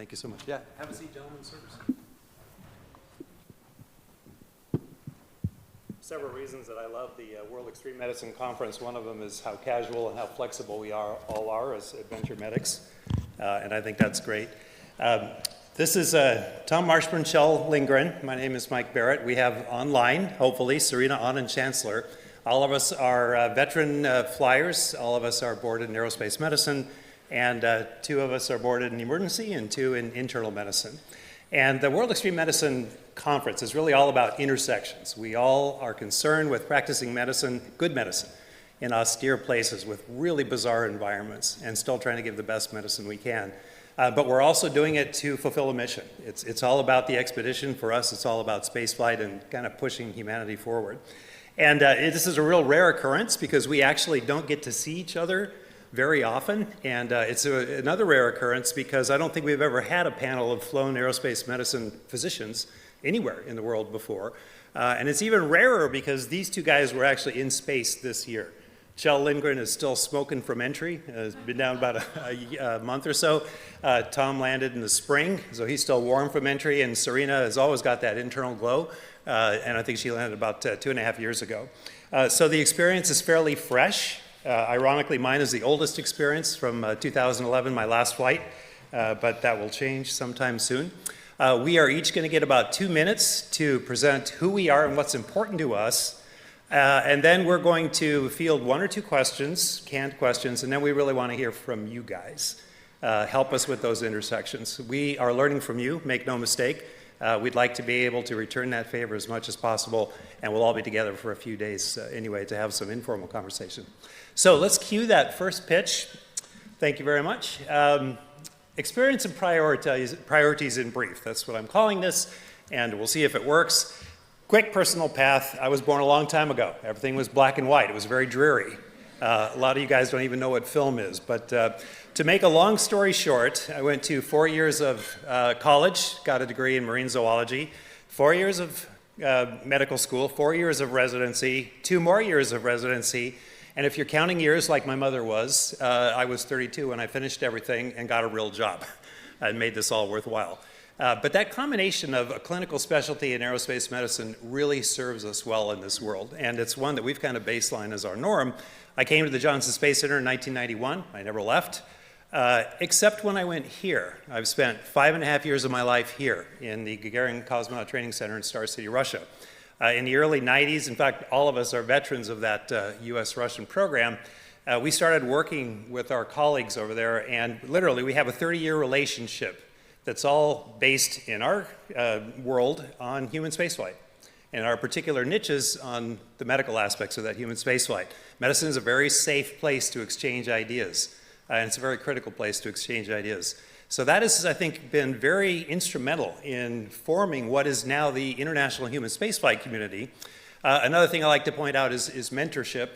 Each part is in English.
Thank you so much. Yeah, have a seat, gentlemen, sirs. Several reasons that I love the World Extreme Medicine Conference. One of them is how casual and how flexible we all are as adventure medics, and I think that's great. This is Tom Marshburn, Kjell Lindgren. My name is Mike Barrett. We have online, hopefully, Serena Anand Chancellor. All of us are veteran flyers. All of us are boarded in aerospace medicine, and 2 of us are boarded in emergency and 2 in internal medicine. And the World Extreme Medicine Conference is really all about intersections. We all are concerned with practicing medicine, good medicine, in austere places with really bizarre environments and still trying to give the best medicine we can. But we're also doing it to fulfill a mission. It's all about the expedition. For us, it's all about spaceflight and kind of pushing humanity forward. And this is a real rare occurrence because we actually don't get to see each other very often, and it's another rare occurrence because I don't think we've ever had a panel of flown aerospace medicine physicians anywhere in the world before. And it's even rarer because these 2 guys were actually in space this year. Kjell Lindgren is still smoking from entry, has been down about a month or so. Tom landed in the spring, so he's still warm from entry, and Serena has always got that internal glow, and I think she landed about 2.5 years ago. So the experience is fairly fresh. Ironically, mine is the oldest experience from 2011, my last flight, but that will change sometime soon. We are each going to get about 2 minutes to present who we are and what's important to us, and then we're going to field 1 or 2 questions, canned questions, and then we really want to hear from you guys. Help us with those intersections. We are learning from you, make no mistake. We'd like to be able to return that favor as much as possible, and we'll all be together for a few days anyway to have some informal conversation. So let's cue that first pitch. Thank you very much. Experience and priorities in brief. That's what I'm calling this, and we'll see if it works. Quick personal path. I was born a long time ago. Everything was black and white. It was very dreary. A lot of you guys don't even know what film is, but to make a long story short, I went to 4 years of college, got a degree in marine zoology, 4 years of medical school, 4 years of residency, 2 more years of residency, and if you're counting years like my mother was, I was 32 when I finished everything and got a real job. I made this all worthwhile. But that combination of a clinical specialty in aerospace medicine really serves us well in this world, and it's one that we've kind of baselined as our norm. I came to the Johnson Space Center in 1991. I never left, except when I went here. I've spent 5.5 years of my life here in the Gagarin Cosmonaut Training Center in Star City, Russia. In the early 90s, in fact, all of us are veterans of that US-Russian program. We started working with our colleagues over there, and literally we have a 30-year relationship that's all based in our world on human spaceflight and our particular niches on the medical aspects of that human spaceflight. Medicine is a very safe place to exchange ideas, and it's a very critical place to exchange ideas. So that has, I think, been very instrumental in forming what is now the international human spaceflight community. Another thing I like to point out is mentorship.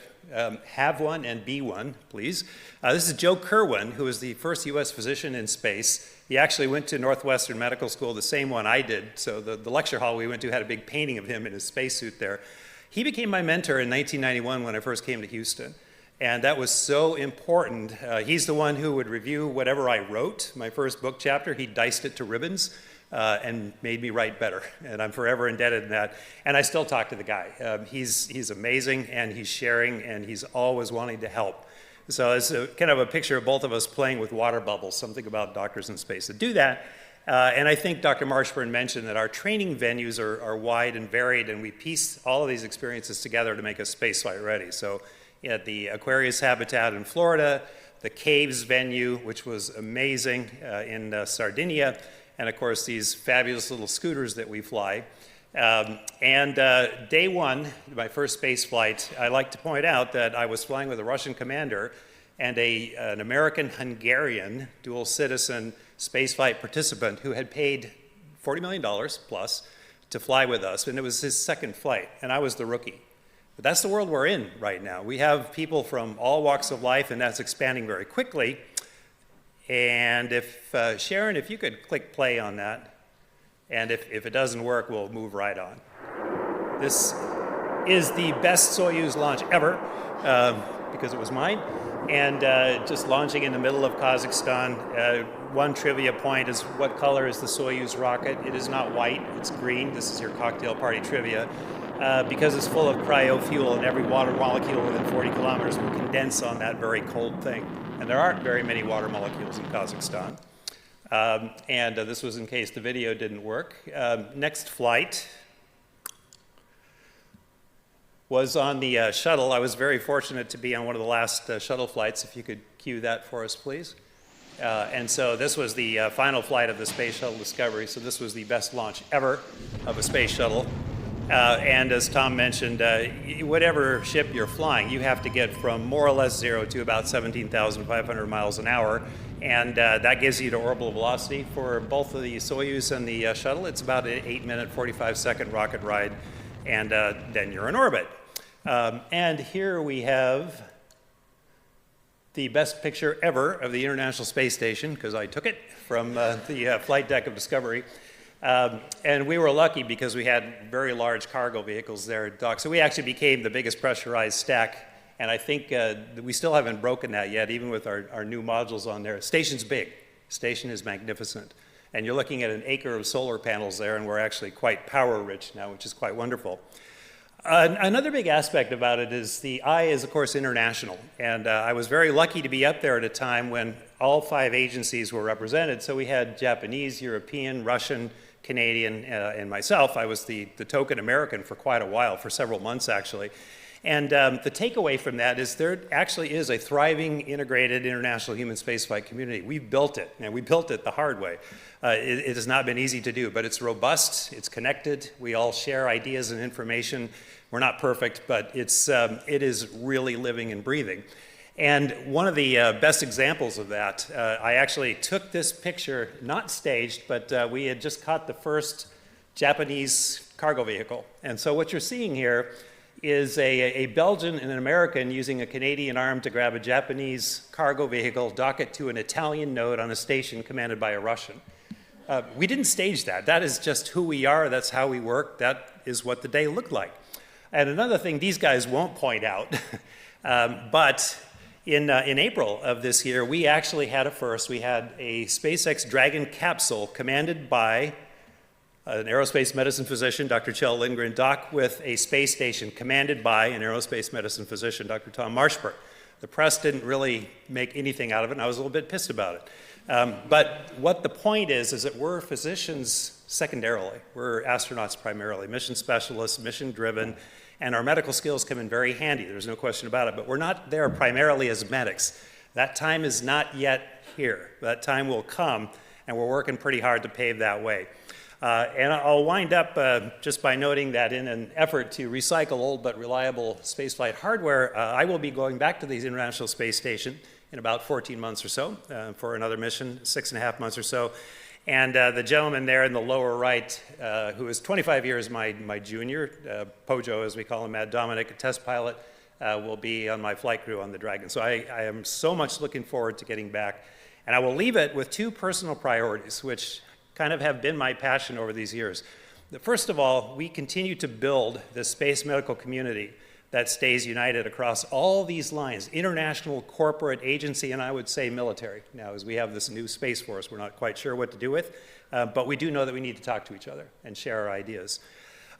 Have one and be one, please. This is Joe Kerwin, who was the first US physician in space. He actually went to Northwestern Medical School, the same one I did. So the lecture hall we went to had a big painting of him in his spacesuit there. He became my mentor in 1991 when I first came to Houston. And that was so important. He's the one who would review whatever I wrote. My first book chapter, he diced it to ribbons and made me write better. And I'm forever indebted to that. And I still talk to the guy. He's amazing, and he's sharing, and he's always wanting to help. So it's kind of a picture of both of us playing with water bubbles, something about doctors in space that do that. And I think Dr. Marshburn mentioned that our training venues are wide and varied, and we piece all of these experiences together to make us spaceflight ready. So at the Aquarius Habitat in Florida, the Caves venue, which was amazing in Sardinia, and of course these fabulous little scooters that we fly. Day one, my first space flight, I like to point out that I was flying with a Russian commander and an American-Hungarian dual citizen spaceflight participant who had paid $40 million plus to fly with us, and it was his second flight, and I was the rookie. But that's the world we're in right now. We have people from all walks of life, and that's expanding very quickly. And if, Sharon, if you could click play on that, and if it doesn't work, we'll move right on. This is the best Soyuz launch ever, because it was mine. and just launching in the middle of Kazakhstan. One trivia point is, what color is the Soyuz rocket? It is not white, it's green. This is your cocktail party trivia. Because it's full of cryo fuel, and every water molecule within 40 kilometers will condense on that very cold thing. And there aren't very many water molecules in Kazakhstan. This was in case the video didn't work. Next flight was on the shuttle. I was very fortunate to be on one of the last shuttle flights. If you could cue that for us, please. And so this was the final flight of the Space Shuttle Discovery. So this was the best launch ever of a space shuttle. And as Tom mentioned, whatever ship you're flying, you have to get from more or less zero to about 17,500 miles an hour. And that gives you the orbital velocity. For both of the Soyuz and the shuttle, it's about an 8-minute, 45-second rocket ride. And then you're in orbit. And here we have the best picture ever of the International Space Station, because I took it from the flight deck of Discovery. And we were lucky because we had very large cargo vehicles there at dock. So we actually became the biggest pressurized stack. And I think we still haven't broken that yet, even with our new modules on there. Station's big. Station is magnificent. And you're looking at an acre of solar panels there, and we're actually quite power rich now, which is quite wonderful. Another big aspect about it is the eye is, of course, international. And I was very lucky to be up there at a time when all 5 agencies were represented. So we had Japanese, European, Russian, Canadian, and myself. I was the token American for quite a while, for several months actually. And the takeaway from that is there actually is a thriving, integrated international human spaceflight community. We've built it, and we built it the hard way. It has not been easy to do, but it's robust, it's connected, we all share ideas and information. We're not perfect, but it is really living and breathing. And one of the best examples of that, I actually took this picture, not staged, but we had just caught the first Japanese cargo vehicle. And so what you're seeing here is a Belgian and an American using a Canadian arm to grab a Japanese cargo vehicle, dock it to an Italian node on a station commanded by a Russian. We didn't stage that. That is just who we are. That's how we work. That is what the day looked like. And another thing these guys won't point out, but in April of this year, we actually had a first. We had a SpaceX Dragon capsule commanded by an aerospace medicine physician, Dr. Kjell Lindgren, dock with a space station commanded by an aerospace medicine physician, Dr. Tom Marshburn. The press didn't really make anything out of it, and I was a little bit pissed about it. But what the point is that we're physicians secondarily. We're astronauts primarily, mission specialists, mission driven, and our medical skills come in very handy. There's no question about it, but we're not there primarily as medics. That time is not yet here. That time will come, and we're working pretty hard to pave that way. And I'll wind up just by noting that in an effort to recycle old but reliable spaceflight hardware, I will be going back to the International Space Station in about 14 months or so for another mission, 6.5 months or so. And the gentleman there in the lower right, who is 25 years my junior, Pojo as we call him, Mad Dominic, a test pilot, will be on my flight crew on the Dragon. So I am so much looking forward to getting back. And I will leave it with 2 personal priorities, which kind of have been my passion over these years. First of all, we continue to build the space medical community that stays united across all these lines, international, corporate, agency, and I would say military. Now, as we have this new Space Force, we're not quite sure what to do with, but we do know that we need to talk to each other and share our ideas.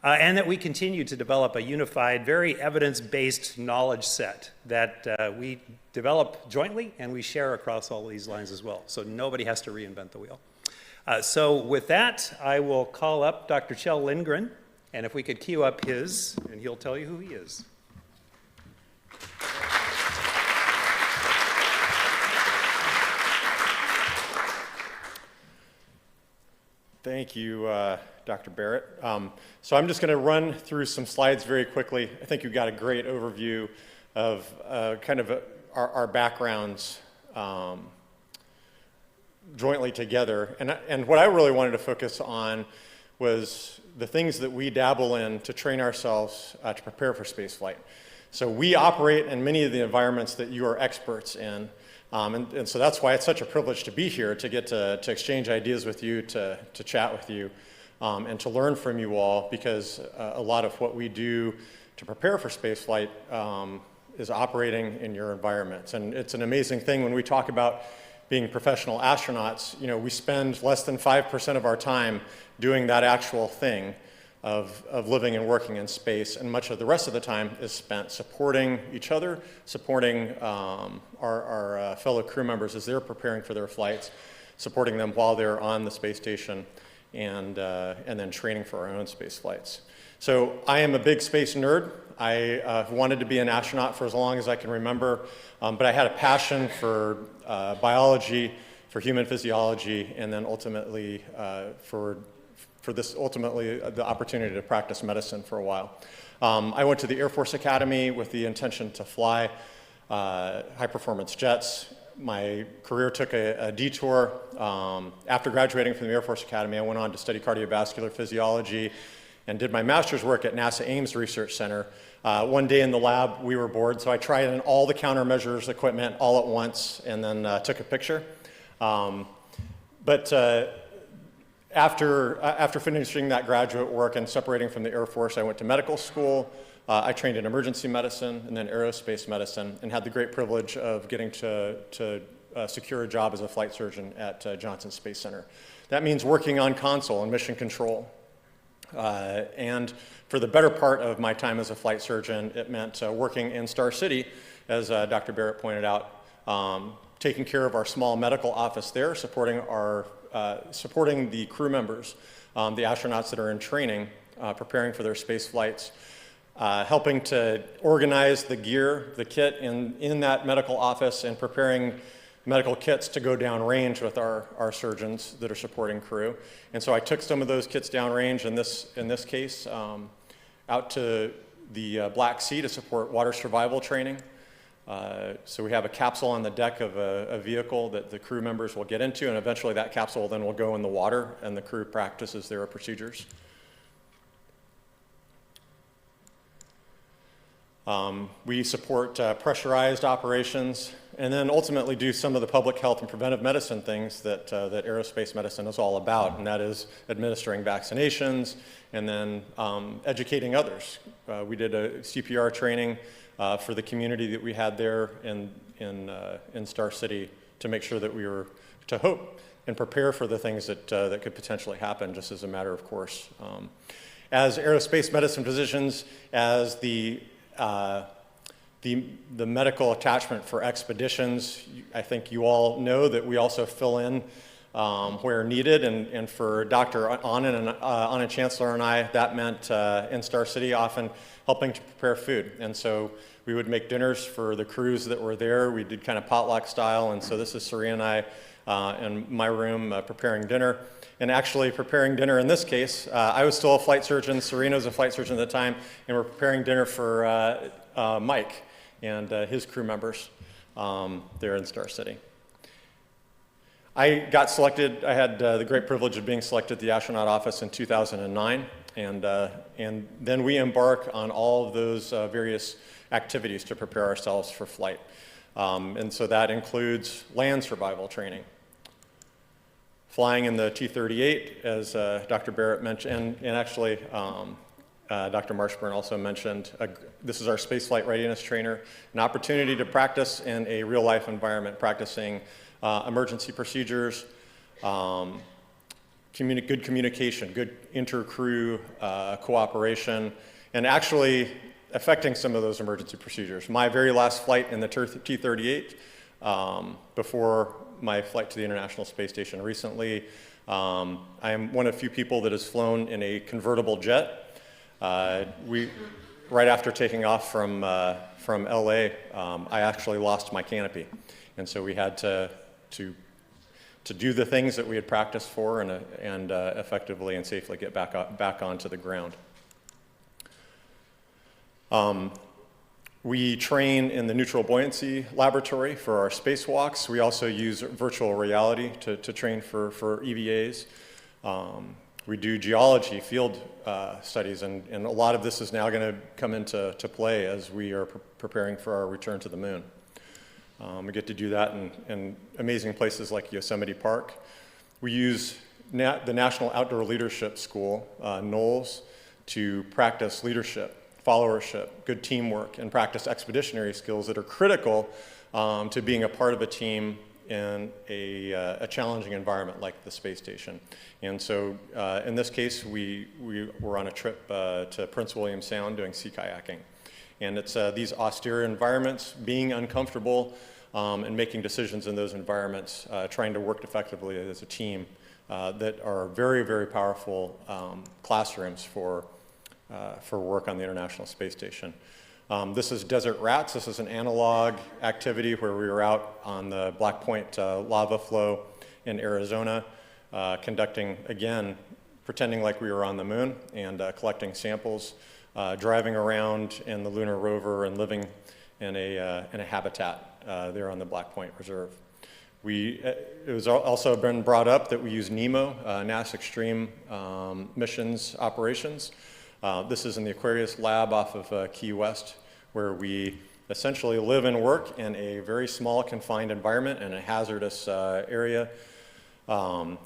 And that we continue to develop a unified, very evidence-based knowledge set that we develop jointly and we share across all these lines as well. So nobody has to reinvent the wheel. So with that, I will call up Dr. Kjell Lindgren, and if we could cue up his, and he'll tell you who he is. Thank you, Dr. Barrett. So I'm just going to run through some slides very quickly. I think you've got a great overview of kind of our backgrounds jointly together. And what I really wanted to focus on was the things that we dabble in to train ourselves to prepare for spaceflight. So we operate in many of the environments that you are experts in. And so that's why it's such a privilege to be here, to get to exchange ideas with you, to chat with you, and to learn from you all, because a lot of what we do to prepare for spaceflight is operating in your environment. And it's an amazing thing when we talk about being professional astronauts, you know, we spend less than 5% of our time doing that actual thing of living and working in space, and much of the rest of the time is spent supporting each other, supporting our fellow crew members as they're preparing for their flights, supporting them while they're on the space station, and then training for our own space flights. So I am a big space nerd. I wanted to be an astronaut for as long as I can remember, but I had a passion for biology, for human physiology, and then ultimately the opportunity to practice medicine for a while. I went to the Air Force Academy with the intention to fly high-performance jets. My career took a detour. After graduating from the Air Force Academy, I went on to study cardiovascular physiology and did my master's work at NASA Ames Research Center. One day in the lab, we were bored, so I tried in all the countermeasures equipment all at once and then took a picture. After finishing that graduate work and separating from the Air Force, I went to medical school. I trained in emergency medicine and then aerospace medicine, and had the great privilege of getting to secure a job as a flight surgeon at Johnson Space Center. That means working on console and mission control. And for the better part of my time as a flight surgeon, it meant working in Star City, as Dr. Barrett pointed out, taking care of our small medical office there, supporting the crew members, the astronauts that are in training, preparing for their space flights, helping to organize the gear, the kit in that medical office, and preparing medical kits to go downrange with our surgeons that are supporting crew. And so I took some of those kits downrange, in this case, out to the Black Sea to support water survival training. So we have a capsule on the deck of a vehicle that the crew members will get into, and eventually that capsule then will go in the water, and the crew practices their procedures. We support pressurized operations, and then ultimately do some of the public health and preventive medicine things that aerospace medicine is all about, and that is administering vaccinations and then educating others. We did a CPR training for the community that we had there in Star City to make sure that we were to hope and prepare for the things that could potentially happen, just as a matter of course. As aerospace medicine physicians, as the medical attachment for expeditions, I think you all know that we also fill in where needed, and for Dr. Anna Chancellor and I, that meant in Star City often helping to prepare food. And so we would make dinners for the crews that were there. We did kind of potluck style, and so this is Serena and I in my room preparing dinner. And actually preparing dinner in this case, I was still a flight surgeon, Serena was a flight surgeon at the time, and we're preparing dinner for Mike and his crew members there in Star City. I got selected, I had the great privilege of being selected at the astronaut office in 2009, and then we embark on all of those various activities to prepare ourselves for flight. And so that includes land survival training, flying in the T-38, as Dr. Barrett mentioned, and actually Dr. Marshburn also mentioned, this is our spaceflight readiness trainer, an opportunity to practice in a real-life environment, practicing emergency procedures, good communication, good inter-crew cooperation, and actually affecting some of those emergency procedures. My very last flight in the T-38, before my flight to the International Space Station recently, I am one of few people that has flown in a convertible jet. Right after taking off from LA, I actually lost my canopy. And so we had to do the things that we had practiced for and effectively and safely get back onto the ground. We train in the neutral buoyancy laboratory for our spacewalks. We also use virtual reality to train for EVAs. We do geology field studies, and a lot of this is now going to come into play as we are preparing for our return to the moon. We get to do that in amazing places like Yosemite Park. We use the National Outdoor Leadership School, NOLS, to practice leadership followership, good teamwork, and practice expeditionary skills that are critical to being a part of a team in a challenging environment like the space station. And so in this case, we were on a trip to Prince William Sound doing sea kayaking. And it's these austere environments, being uncomfortable and making decisions in those environments, trying to work effectively as a team that are very, very powerful classrooms for work on the International Space Station. This is Desert Rats. This is an analog activity where we were out on the Black Point lava flow in Arizona, conducting, again, pretending like we were on the moon and collecting samples, driving around in the lunar rover and living in a habitat there on the Black Point Reserve. It was also been brought up that we use NEMO, NASA Extreme Missions Operations. This is in the Aquarius lab off of Key West, where we essentially live and work in a very small confined environment in a hazardous area,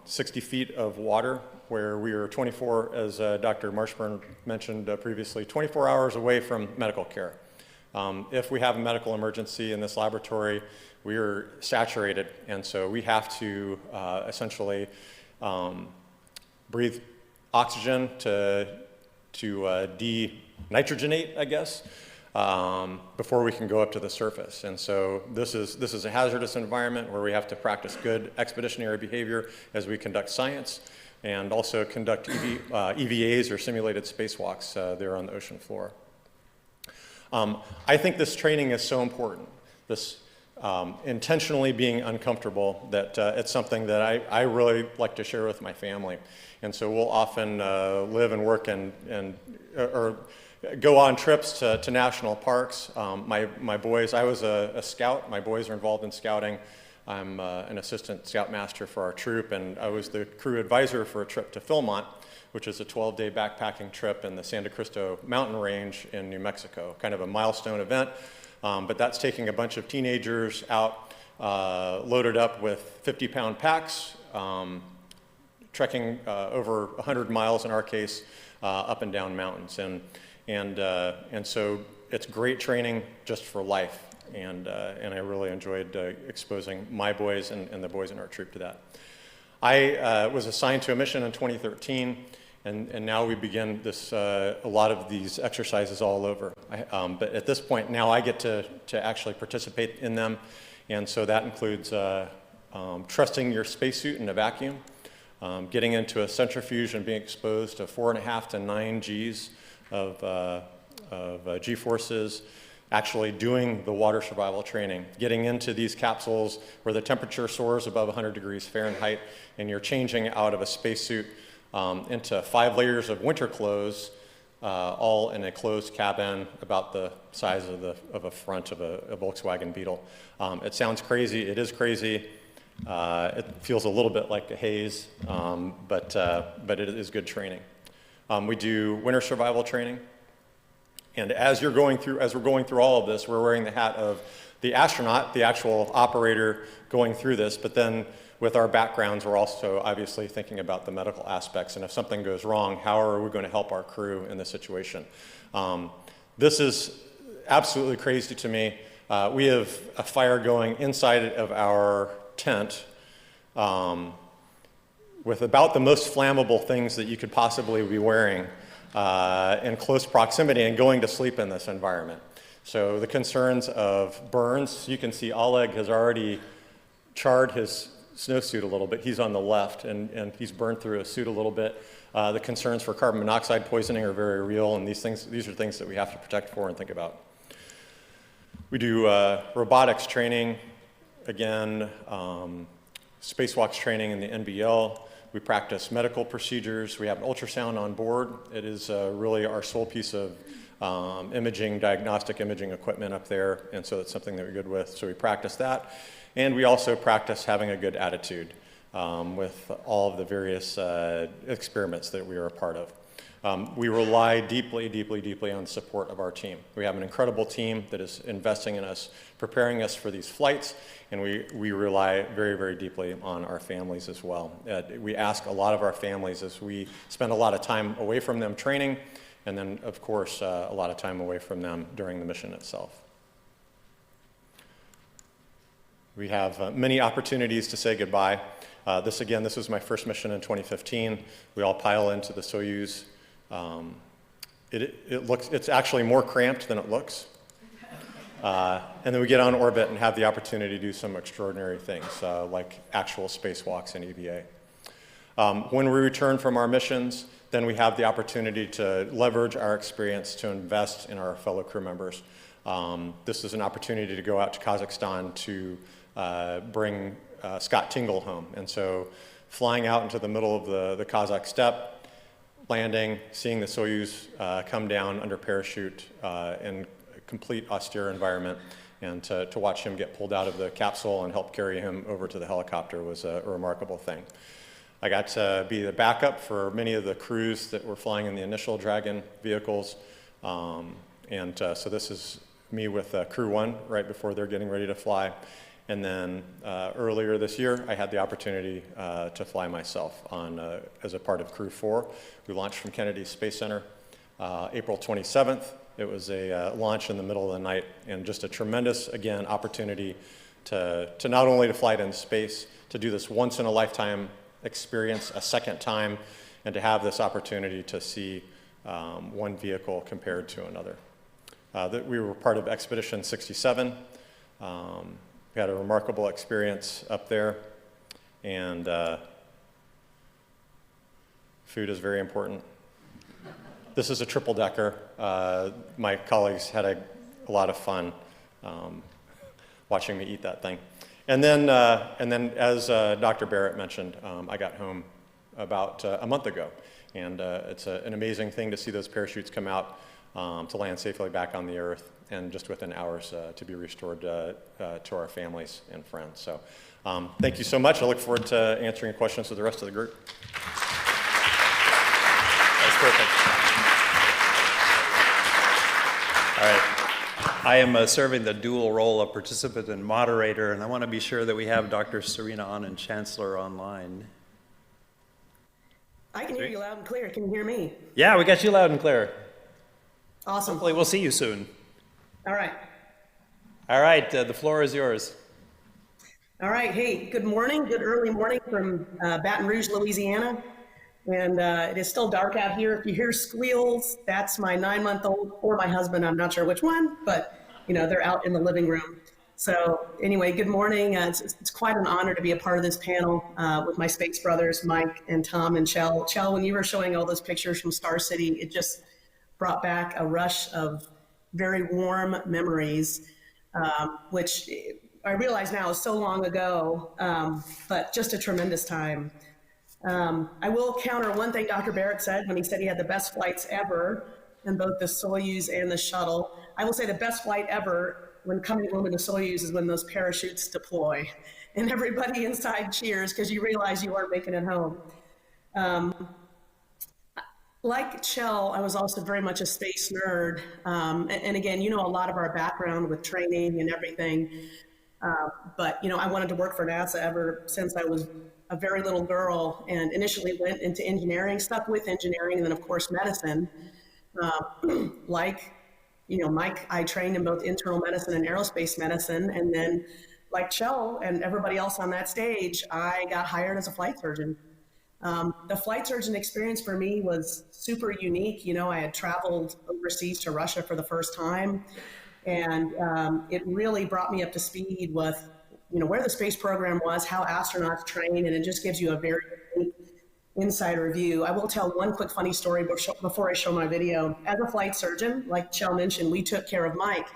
60 feet of water, where we are 24, as Dr. Marshburn mentioned previously, 24 hours away from medical care. If we have a medical emergency in this laboratory, we are saturated, and so we have to essentially breathe oxygen to denitrogenate, I guess, before we can go up to the surface. And so this is a hazardous environment where we have to practice good expeditionary behavior as we conduct science and also conduct EVAs, or simulated spacewalks, there on the ocean floor. I think this training is so important, this intentionally being uncomfortable, that it's something that I really like to share with my family. And so we'll often live and work or go on trips to national parks. My boys, I was a scout. My boys are involved in scouting. I'm an assistant scoutmaster for our troop, and I was the crew advisor for a trip to Philmont, which is a 12-day backpacking trip in the Santa Cristo mountain range in New Mexico, kind of a milestone event. But that's taking a bunch of teenagers out, loaded up with 50-pound packs, trekking over 100 miles in our case, up and down mountains. And so it's great training just for life. And I really enjoyed exposing my boys and the boys in our troop to that. I was assigned to a mission in 2013, and now we begin a lot of these exercises all over. But at this point, now I get to actually participate in them, and so that includes trusting your spacesuit in a vacuum, getting into a centrifuge and being exposed to 4.5 to 9 Gs of G-forces, actually doing the water survival training, getting into these capsules where the temperature soars above 100 degrees Fahrenheit, and you're changing out of a spacesuit into 5 layers of winter clothes, all in a closed cabin about the size of a front of a Volkswagen Beetle. It sounds crazy. It is crazy. It feels a little bit like a haze, but it is good training. We do winter survival training. And as we're going through all of this, we're wearing the hat of the astronaut, the actual operator going through this, but then with our backgrounds, we're also obviously thinking about the medical aspects, and if something goes wrong, how are we going to help our crew in this situation? This is absolutely crazy to me. We have a fire going inside of our tent with about the most flammable things that you could possibly be wearing in close proximity and going to sleep in this environment. So the concerns of burns, you can see Oleg has already charred his snowsuit a little bit. He's on the left, and he's burned through his suit a little bit. The concerns for carbon monoxide poisoning are very real, and these are things that we have to protect for and think about. We do robotics training, again, spacewalks training in the NBL. We practice medical procedures. We have an ultrasound on board. It is really our sole piece of diagnostic imaging equipment up there, and so it's something that we're good with. So we practice that. And we also practice having a good attitude with all of the various experiments that we are a part of. We rely deeply, deeply, deeply on the support of our team. We have an incredible team that is investing in us, preparing us for these flights, and we rely very, very deeply on our families as well. We ask a lot of our families as we spend a lot of time away from them training, and then, of course, a lot of time away from them during the mission itself. We have many opportunities to say goodbye. This was my first mission in 2015. We all pile into the Soyuz. It's actually more cramped than it looks. And then we get on orbit and have the opportunity to do some extraordinary things, like actual spacewalks in EVA. When we return from our missions, then we have the opportunity to leverage our experience to invest in our fellow crew members. This is an opportunity to go out to Kazakhstan to bring Scott Tingle home. And so flying out into the middle of the Kazakh steppe, landing, seeing the Soyuz come down under parachute in a complete austere environment, and to watch him get pulled out of the capsule and help carry him over to the helicopter was a remarkable thing. I got to be the backup for many of the crews that were flying in the initial Dragon vehicles. So this is me with Crew 1 right before they're getting ready to fly. And then earlier this year, I had the opportunity to fly myself as a part of Crew 4. We launched from Kennedy Space Center April 27th. It was a launch in the middle of the night, and just a tremendous, again, opportunity to not only to fly in space, to do this once-in-a-lifetime experience a second time, and to have this opportunity to see one vehicle compared to another. We were part of Expedition 67. We had a remarkable experience up there, and food is very important. This is a triple-decker. My colleagues had a lot of fun watching me eat that thing. And then as Dr. Barrett mentioned, I got home about a month ago, and it's an amazing thing to see those parachutes come out to land safely back on the Earth, and just within hours to be restored to our families and friends. So thank you so much. I look forward to answering questions with the rest of the group. That's perfect. All right. I am serving the dual role of participant and moderator, and I want to be sure that we have Dr. Serena Anand Chancellor online. I can hear you loud and clear. Can you hear me? Yeah, we got you loud and clear. Awesome. Hopefully we'll see you soon. All right. All right, the floor is yours. All right. Hey, good morning. Good early morning from Baton Rouge, Louisiana. And it is still dark out here. If you hear squeals, that's my 9-month-old or my husband. I'm not sure which one, but they're out in the living room. So anyway, good morning. It's quite an honor to be a part of this panel with my space brothers, Mike and Tom and Chell. Chell, when you were showing all those pictures from Star City, it just brought back a rush of very warm memories, which I realize now is so long ago, but just a tremendous time. I will counter one thing Dr. Barrett said when he said he had the best flights ever in both the Soyuz and the shuttle. I will say the best flight ever when coming home in the Soyuz is when those parachutes deploy and everybody inside cheers because you realize you aren't making it home. Like Chell, I was also very much a space nerd. And again, a lot of our background with training and everything. But I wanted to work for NASA ever since I was a very little girl, and initially went into engineering, stuck with engineering, and then of course medicine. Like Mike, I trained in both internal medicine and aerospace medicine, and then like Chell and everybody else on that stage, I got hired as a flight surgeon. The flight surgeon experience for me was super unique. I had traveled overseas to Russia for the first time, and it really brought me up to speed with where the space program was, how astronauts train, and it just gives you a very unique insider view. I will tell one quick funny story before I show my video. As a flight surgeon, like Chell mentioned, we took care of Mike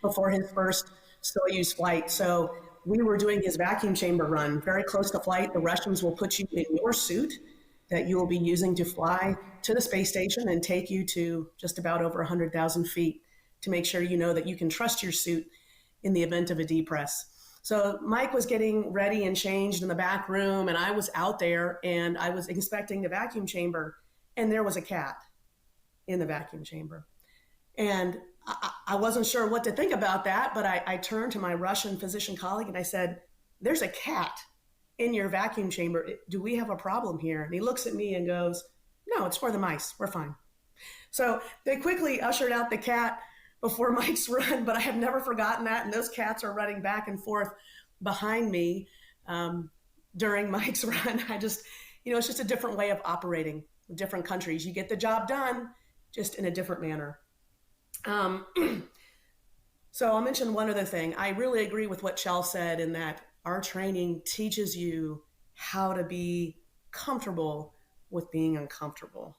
before his first Soyuz flight. So we were doing his vacuum chamber run. Very close to flight, the Russians will put you in your suit that you will be using to fly to the space station and take you to just about over 100,000 feet to make sure that you can trust your suit in the event of a depress. So Mike was getting ready and changed in the back room, and I was out there and I was inspecting the vacuum chamber, and there was a cat in the vacuum chamber. And I wasn't sure what to think about that, but I turned to my Russian physician colleague and I said, "There's a cat in your vacuum chamber. Do we have a problem here?" And he looks at me and goes, "No, it's for the mice. We're fine." So they quickly ushered out the cat before Mike's run, but I have never forgotten that. And those cats are running back and forth behind me during Mike's run. It's just a different way of operating in different countries. You get the job done just in a different manner. So I'll mention one other thing. I really agree with what Chell said in that our training teaches you how to be comfortable with being uncomfortable.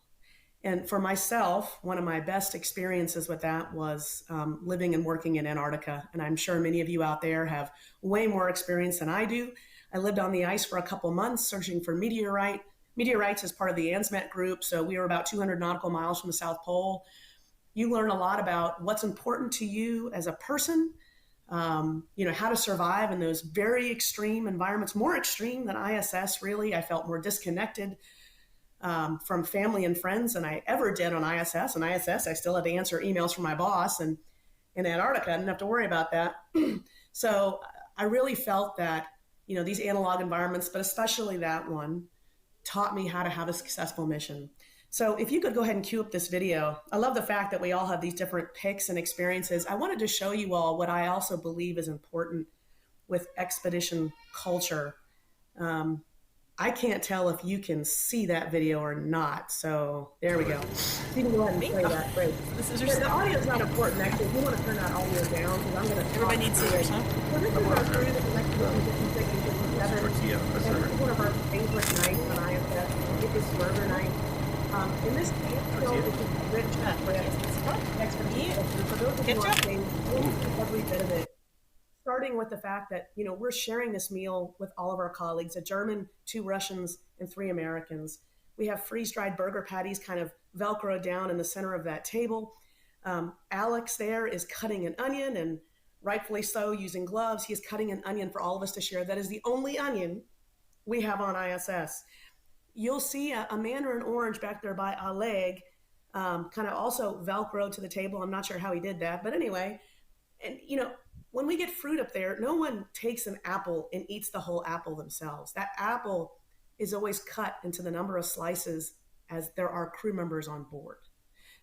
And for myself, one of my best experiences with that was living and working in Antarctica. And I'm sure many of you out there have way more experience than I do. I lived on the ice for a couple months searching for meteorites as part of the ANSMET group. So we were about 200 nautical miles from the South Pole. You learn a lot about what's important to you as a person, how to survive in those very extreme environments, more extreme than ISS, really. I felt more disconnected from family and friends than I ever did on ISS. On ISS, I still had to answer emails from my boss, and in Antarctica, I didn't have to worry about that. So I really felt that, these analog environments, but especially that one, taught me how to have a successful mission. So if you could go ahead and cue up this video. I love the fact that we all have these different picks and experiences. I wanted to show you all what I also believe is important with expedition culture. I can't tell if you can see that video or not. So there we go. You can go ahead and play that. Great. The audio is not important, actually. If you want to turn that audio down, because I'm going to. Everybody needs to hear, huh? So this is our crew that was next to us in 56 and 57. And this is one of our favorite nights on ISS. It is burger night. In this video, it's a rich expertise. For those of you on stage, we'll see every bit of it. Starting with the fact that, we're sharing this meal with all of our colleagues, a German, 2 Russians, and 3 Americans. We have freeze-dried burger patties kind of Velcro down in the center of that table. Alex there is cutting an onion, and rightfully so, using gloves. He is cutting an onion for all of us to share. That is the only onion we have on ISS. You'll see a mandarin orange back there by Oleg, kind of also Velcro to the table. I'm not sure how he did that, but anyway. And, when we get fruit up there, no one takes an apple and eats the whole apple themselves. That apple is always cut into the number of slices as there are crew members on board.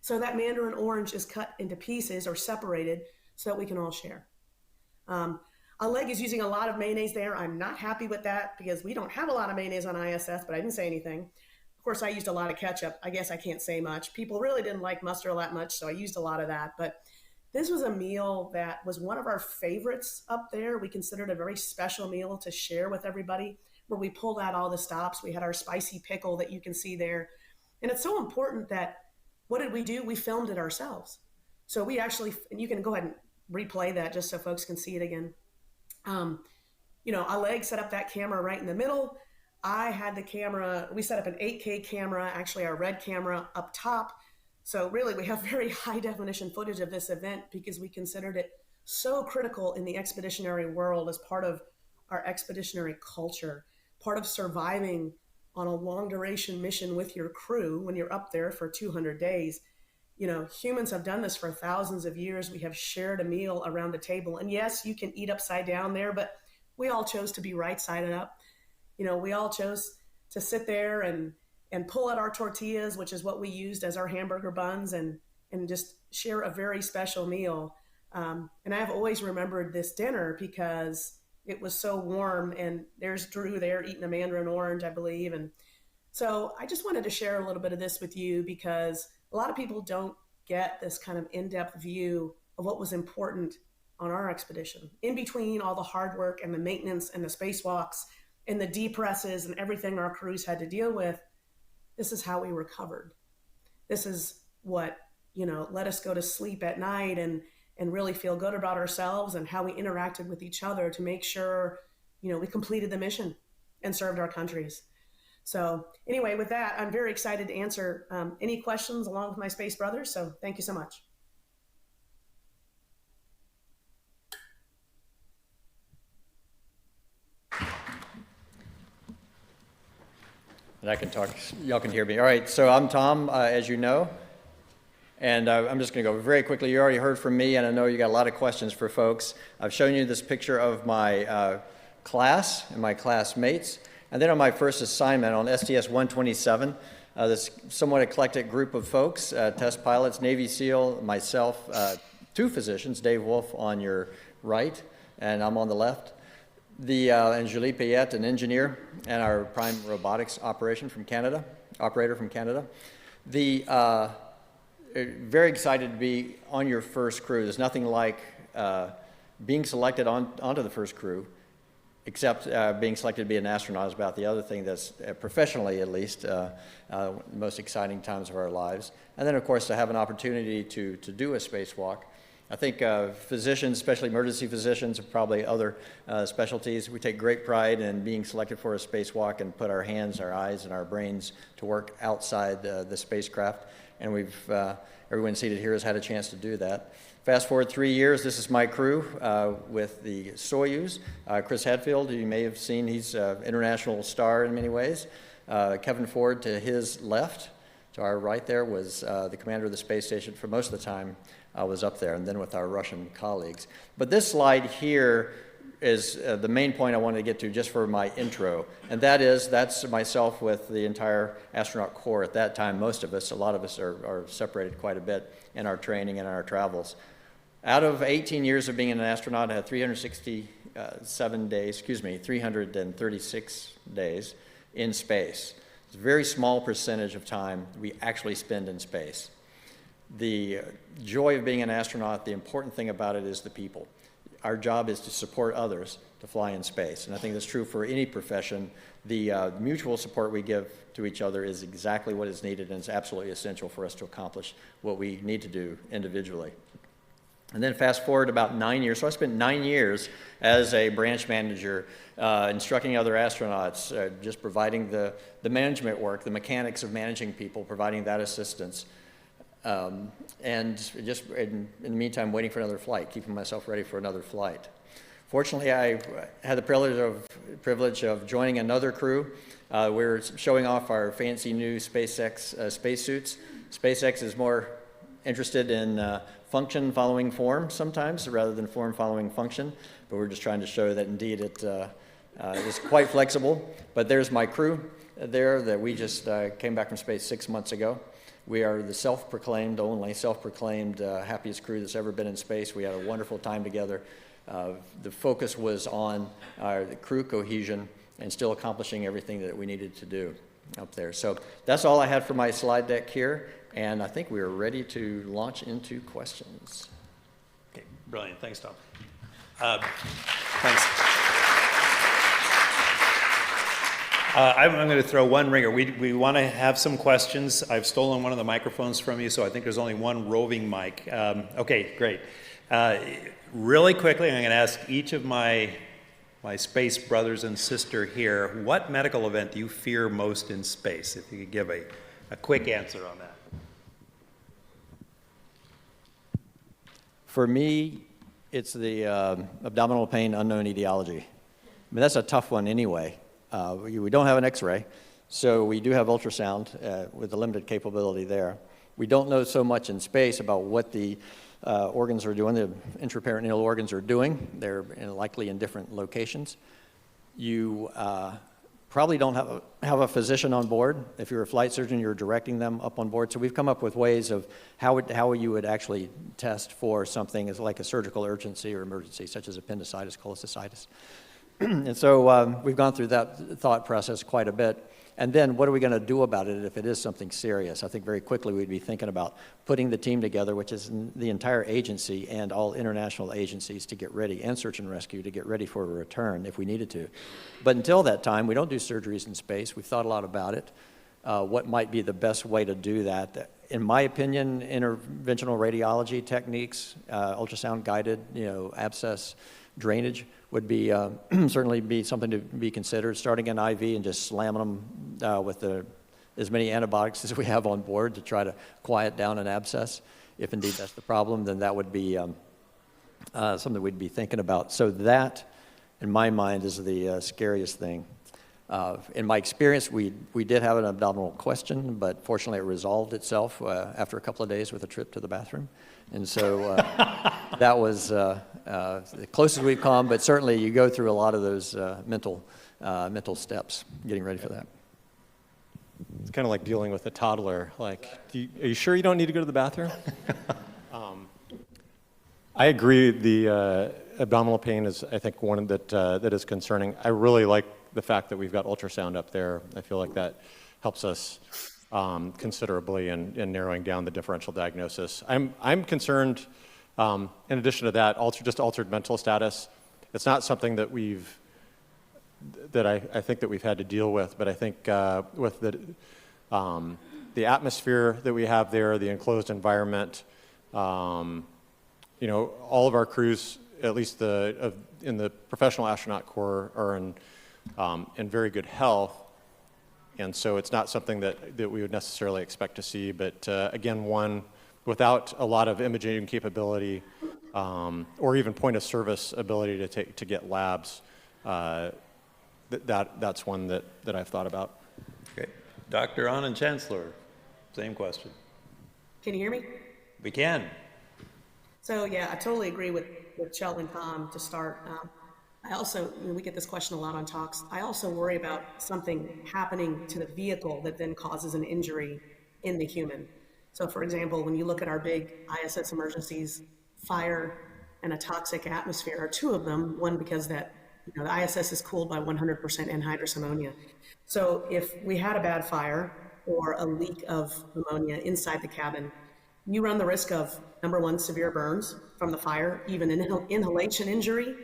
So that mandarin orange is cut into pieces or separated so that we can all share. Oleg is using a lot of mayonnaise there. I'm not happy with that because we don't have a lot of mayonnaise on ISS, but I didn't say anything. Of course, I used a lot of ketchup. I guess I can't say much. People really didn't like mustard that much, so I used a lot of that. But this was a meal that was one of our favorites up there. We considered a very special meal to share with everybody, where we pulled out all the stops. We had our spicy pickle that you can see there. And it's so important that, what did we do? We filmed it ourselves. So we actually, and you can go ahead and replay that just so folks can see it again. Oleg set up that camera right in the middle. I had the camera, we set up an 8K camera, actually our red camera up top. So really we have very high definition footage of this event because we considered it so critical in the expeditionary world as part of our expeditionary culture, part of surviving on a long duration mission with your crew when you're up there for 200 days. Humans have done this for thousands of years. We have shared a meal around the table. And yes, you can eat upside down there, but we all chose to be right-sided up. We all chose to sit there and pull out our tortillas, which is what we used as our hamburger buns, and just share a very special meal. And I've always remembered this dinner because it was so warm, and there's Drew there eating a mandarin orange, I believe. And so I just wanted to share a little bit of this with you because a lot of people don't get this kind of in-depth view of what was important on our expedition. In between all the hard work and the maintenance and the spacewalks and the depresses and everything our crews had to deal with, this is how we recovered. This is what, let us go to sleep at night and really feel good about ourselves and how we interacted with each other to make sure, we completed the mission and served our countries. So anyway, with that, I'm very excited to answer any questions along with my space brothers. So thank you so much. And I can talk, y'all can hear me. All right, so I'm Tom, as you know, and I'm just gonna go very quickly. You already heard from me, and I know you got a lot of questions for folks. I've shown you this picture of my class and my classmates. And then on my first assignment on STS-127, this somewhat eclectic group of folks, test pilots, Navy SEAL, myself, 2 physicians, Dave Wolf on your right, and I'm on the left. And Julie Payette, an engineer, and our prime robotics operator from Canada. Very excited to be on your first crew. There's nothing like being selected onto the first crew, except being selected to be an astronaut is about the other thing that's, professionally at least, the most exciting times of our lives. And then, of course, to have an opportunity to do a spacewalk. I think physicians, especially emergency physicians, and probably other specialties, we take great pride in being selected for a spacewalk and put our hands, our eyes, and our brains to work outside the spacecraft. And everyone seated here has had a chance to do that. Fast forward 3 years, this is my crew with the Soyuz. Chris Hadfield, you may have seen, he's an international star in many ways. Kevin Ford to his left, to our right there, was the commander of the space station for most of the time. Was up there, and then with our Russian colleagues. But this slide here is the main point I wanted to get to just for my intro, and that's myself with the entire astronaut corps at that time. Most of us, a lot of us are separated quite a bit in our training and our travels. Out of 18 years of being an astronaut, I had 336 days in space. It's a very small percentage of time we actually spend in space. The joy of being an astronaut, the important thing about it is the people. Our job is to support others to fly in space. And I think that's true for any profession. The mutual support we give to each other is exactly what is needed, and it's absolutely essential for us to accomplish what we need to do individually. And then fast forward about 9 years. So I spent 9 years as a branch manager, instructing other astronauts, just providing the management work, the mechanics of managing people, providing that assistance. And just in the meantime, waiting for another flight, keeping myself ready for another flight. Fortunately, I had the privilege of joining another crew. We're showing off our fancy new SpaceX spacesuits. SpaceX is more interested in function following form sometimes, rather than form following function. But we're just trying to show that indeed it is quite flexible. But there's my crew there that we just came back from space 6 months ago. We are the self-proclaimed happiest crew that's ever been in space. We had a wonderful time together. The focus was on the crew cohesion and still accomplishing everything that we needed to do up there. So that's all I had for my slide deck here, and I think we are ready to launch into questions. Okay, brilliant. Thanks, Tom. Thanks. I'm going to throw one ringer. We want to have some questions. I've stolen one of the microphones from you, so I think there's only one roving mic. Okay, great. Really quickly, I'm going to ask each of my space brothers and sister here, what medical event do you fear most in space? If you could give a quick answer on that. For me, it's the abdominal pain unknown etiology. I mean, that's a tough one anyway. We don't have an X-ray, so we do have ultrasound with the limited capability there. We don't know so much in space about what the organs are doing, the intraperitoneal organs are doing. They're likely in different locations. You probably don't have a physician on board. If you're a flight surgeon, you're directing them up on board. So we've come up with ways of how you would actually test for something as like a surgical urgency or emergency, such as appendicitis, cholecystitis. And so we've gone through that thought process quite a bit. And then what are we going to do about it if it is something serious? I think very quickly we'd be thinking about putting the team together, which is the entire agency and all international agencies to get ready, and search and rescue to get ready for a return if we needed to. But until that time, we don't do surgeries in space. We've thought a lot about it. What might be the best way to do that? In my opinion, interventional radiology techniques, ultrasound-guided, abscess drainage would be certainly be something to be considered. Starting an IV and just slamming them with as many antibiotics as we have on board to try to quiet down an abscess. If indeed that's the problem, then that would be something we'd be thinking about. So that, in my mind, is the scariest thing. In my experience, we did have an abdominal question, but fortunately it resolved itself after a couple of days with a trip to the bathroom. And so that was the closest we've come, but certainly you go through a lot of those mental steps getting ready for that. it's kind of like dealing with a toddler. Like, are you sure you don't need to go to the bathroom? I agree. The abdominal pain is, I think, one that is concerning. I really like the fact that we've got ultrasound up there. I feel like that helps us considerably in narrowing down the differential diagnosis. I'm concerned. In addition to that, just altered mental status. It's not something that I think that we've had to deal with, but I think with the atmosphere that we have there, the enclosed environment, all of our crews, at least in the professional astronaut corps, are in very good health, and so it's not something that we would necessarily expect to see. But again, one without a lot of imaging capability or even point of service ability to get labs. That's one that I've thought about. Okay. Dr. Anand Chancellor, same question. Can you hear me? We can. So yeah, I totally agree with Chell and Tom to start. I also, we get this question a lot on talks. I also worry about something happening to the vehicle that then causes an injury in the human. So for example, when you look at our big ISS emergencies, fire and a toxic atmosphere are two of them. One, because the ISS is cooled by 100% anhydrous ammonia. So if we had a bad fire or a leak of ammonia inside the cabin, you run the risk of, number one, severe burns from the fire, even an inhalation injury,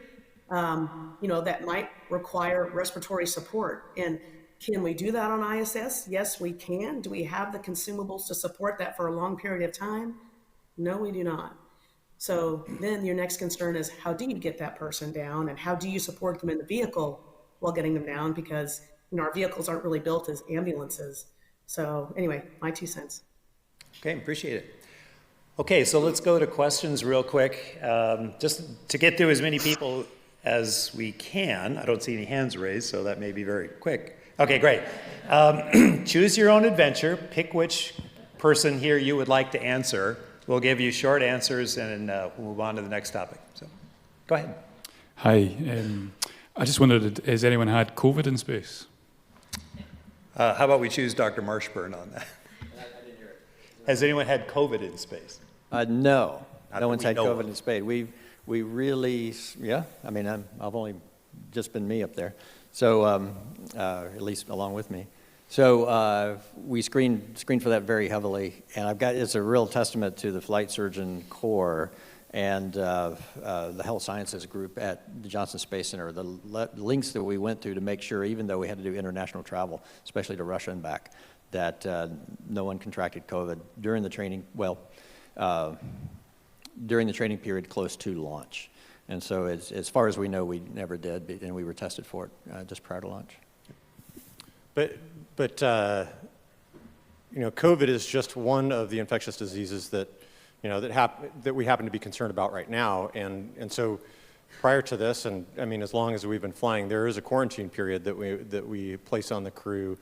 that might require respiratory support. And can we do that on ISS? Yes, we can. Do we have the consumables to support that for a long period of time? No, we do not. So then your next concern is, how do you get that person down, and how do you support them in the vehicle while getting them down? Because our vehicles aren't really built as ambulances. So anyway, my 2 cents. Okay, appreciate it. Okay, so let's go to questions real quick. Just to get through as many people as we can. I don't see any hands raised, so that may be very quick. Okay, great. Choose your own adventure. Pick which person here you would like to answer. We'll give you short answers, and we'll move on to the next topic. So, go ahead. Hi. I just wondered, has anyone had COVID in space? How about we choose Dr. Marshburn on that? Has anyone had COVID in space? No. Not No one's that had we know COVID of. in space. We really, yeah, I mean, I've only just been me up there. So, at least along with me. So we screened for that very heavily, and it's a real testament to the Flight Surgeon Corps and the Health Sciences group at the Johnson Space Center, the links that we went through to make sure, even though we had to do international travel, especially to Russia and back, that no one contracted COVID during the training, during the training period close to launch. And so as far as we know, we never did, and we were tested for it just prior to launch. But COVID is just one of the infectious diseases that we happen to be concerned about right now. And so prior to this, and I mean, as long as we've been flying, there is a quarantine period that we place on the crew.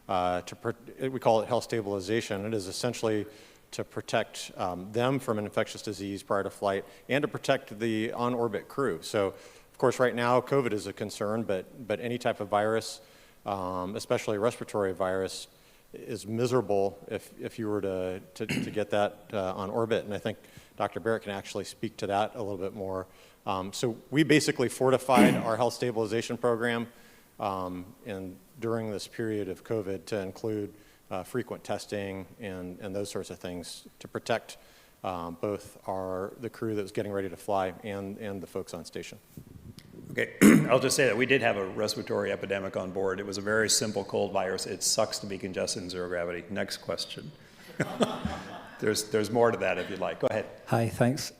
We call it health stabilization. It is essentially to protect them from an infectious disease prior to flight and to protect the on-orbit crew. So, of course, right now, COVID is a concern, but any type of virus, especially respiratory virus, is miserable if you were to get that on orbit. And I think Dr. Barrett can actually speak to that a little bit more. So we basically fortified our health stabilization program during this period of COVID to include frequent testing and those sorts of things to protect both the crew that was getting ready to fly and the folks on station. Okay, I'll just say that we did have a respiratory epidemic on board. It was a very simple cold virus. It sucks to be congested in zero gravity. Next question. There's more to that if you'd like. Go ahead. Hi, thanks.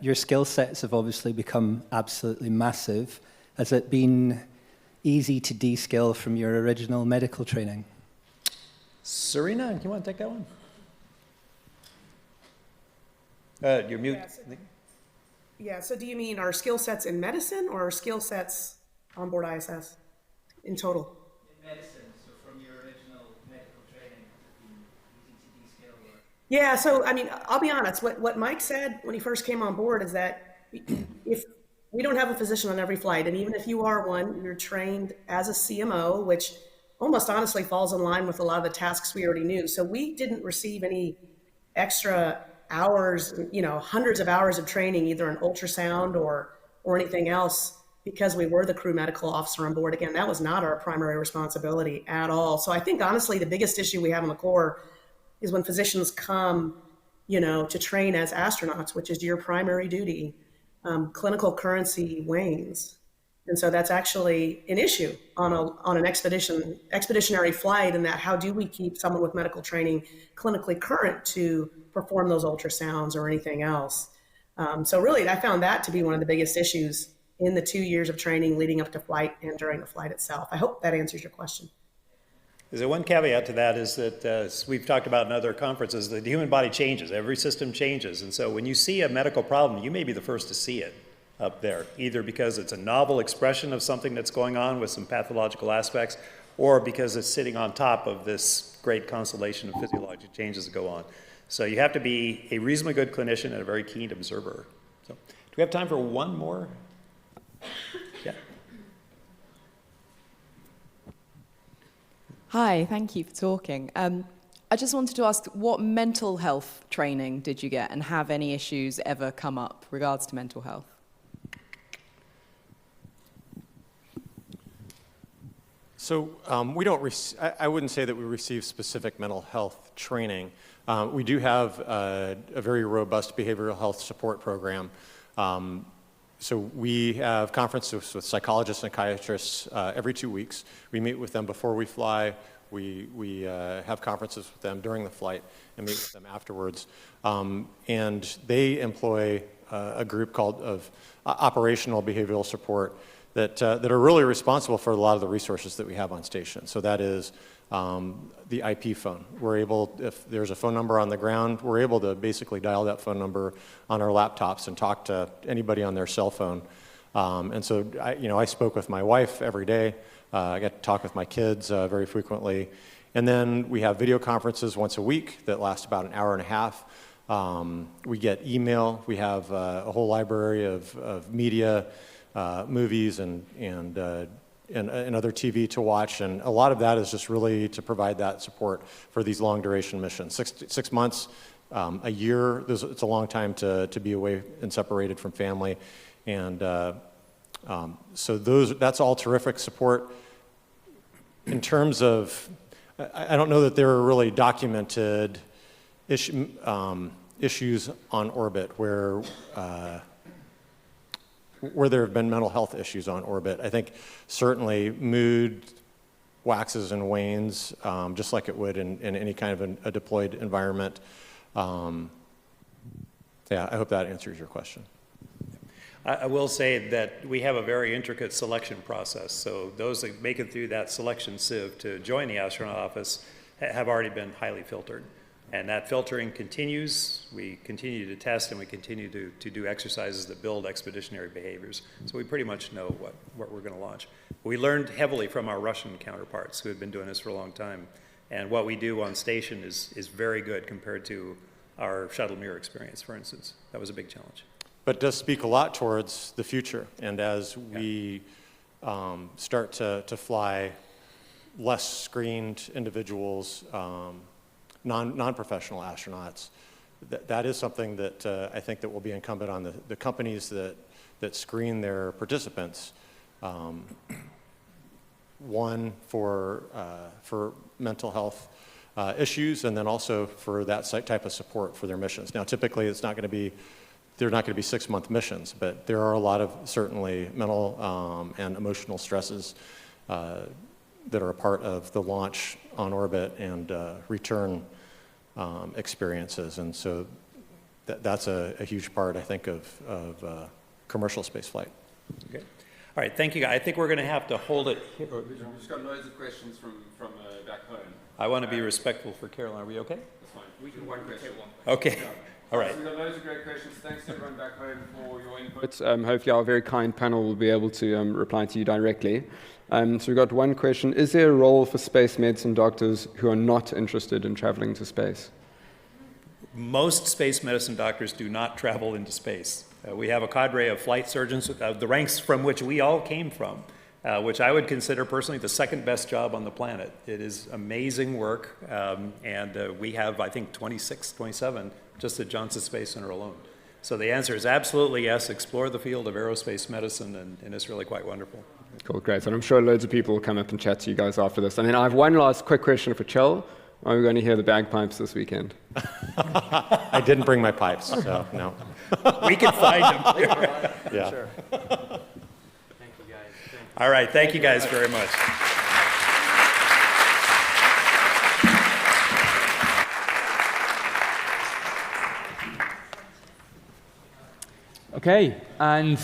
Your skill sets have obviously become absolutely massive. Has it been easy to de-skill from your original medical training? Serena, do you want to take that one? You're mute. Yeah, so do you mean our skill sets in medicine or our skill sets on board ISS in total? In medicine, so from your original medical training, has it been easy to de-skill? Yeah, so I mean, I'll be honest, what Mike said when he first came on board is that if we don't have a physician on every flight, and even if you are one, you're trained as a CMO, which almost honestly falls in line with a lot of the tasks we already knew. So we didn't receive any extra hours, hundreds of hours of training, either in ultrasound or anything else, because we were the crew medical officer on board. Again, that was not our primary responsibility at all. So I think honestly, the biggest issue we have in the Corps is when physicians come, to train as astronauts, which is your primary duty, clinical currency wanes. And so that's actually an issue on an expeditionary flight, in that how do we keep someone with medical training clinically current to perform those ultrasounds or anything else. So really, I found that to be one of the biggest issues in the 2 years of training leading up to flight and during the flight itself. I hope that answers your question. Is there one caveat to that is that, as we've talked about in other conferences, the human body changes, every system changes. And so when you see a medical problem, you may be the first to see it up there, either because it's a novel expression of something that's going on with some pathological aspects, or because it's sitting on top of this great constellation of physiologic changes that go on. So you have to be a reasonably good clinician and a very keen observer. So, do we have time for one more? Yeah. Hi, thank you for talking. I just wanted to ask, what mental health training did you get, and have any issues ever come up regards to mental health? So we don't. I wouldn't say that we receive specific mental health training. We do have a very robust behavioral health support program. So we have conferences with psychologists and psychiatrists every 2 weeks. We meet with them before we fly. We have conferences with them during the flight and meet with them afterwards. And they employ a group called operational behavioral support that are really responsible for a lot of the resources that we have on station. So that is the IP phone. We're able, if there's a phone number on the ground, we're able to basically dial that phone number on our laptops and talk to anybody on their cell phone. And so, I spoke with my wife every day. I get to talk with my kids very frequently. And then we have video conferences once a week that last about an hour and a half. We get email. We have a whole library of media, movies and other TV to watch, and a lot of that is just really to provide that support for these long duration missions. 6 months, a year, it's a long time to be away and separated from family, and so that's all terrific support. In terms of, I don't know that there are really documented issues on orbit where there have been mental health issues on orbit. I think certainly mood waxes and wanes, just like it would in any kind of a deployed environment. Yeah, I hope that answers your question. I will say that we have a very intricate selection process. So those that make it through that selection sieve to join the astronaut office have already been highly filtered. And that filtering continues. We continue to test and we continue to do exercises that build expeditionary behaviors. So we pretty much know what we're going to launch. We learned heavily from our Russian counterparts who had been doing this for a long time. And what we do on station is very good compared to our shuttle Mir experience, for instance. That was a big challenge. But it does speak a lot towards the future. And as we start to fly less screened individuals, non-professional astronauts, that is something that I think that will be incumbent on the companies that screen their participants. One, for mental health issues, and then also for that type of support for their missions. Now, typically, they're not going to be 6-month missions, but there are a lot of certainly mental and emotional stresses that are a part of the launch on orbit and return experiences. And so that's a huge part, I think, of commercial spaceflight. Okay. All right, thank you. I think we're going to have to hold it here. We've just got loads of questions from back home. I want to be respectful for Caroline. Are we okay? That's fine. We can one question. Okay. All right. So we've got loads of great questions. Thanks to everyone back home for your input. Hopefully our very kind panel will be able to reply to you directly. So we've got one question. Is there a role for space medicine doctors who are not interested in traveling to space? Most space medicine doctors do not travel into space. We have a cadre of flight surgeons, the ranks from which we all came from, which I would consider personally the second best job on the planet. It is amazing work, and we have, I think, 26, 27 just at Johnson Space Center alone. So the answer is absolutely yes, explore the field of aerospace medicine, and it's really quite wonderful. Cool, great. And I'm sure loads of people will come up and chat to you guys after this. And then I have one last quick question for Chell. Are we going to hear the bagpipes this weekend? I didn't bring my pipes, so no. We can find them. Yeah. Sure. Thank you, guys. All right, thank you guys very much. Okay, and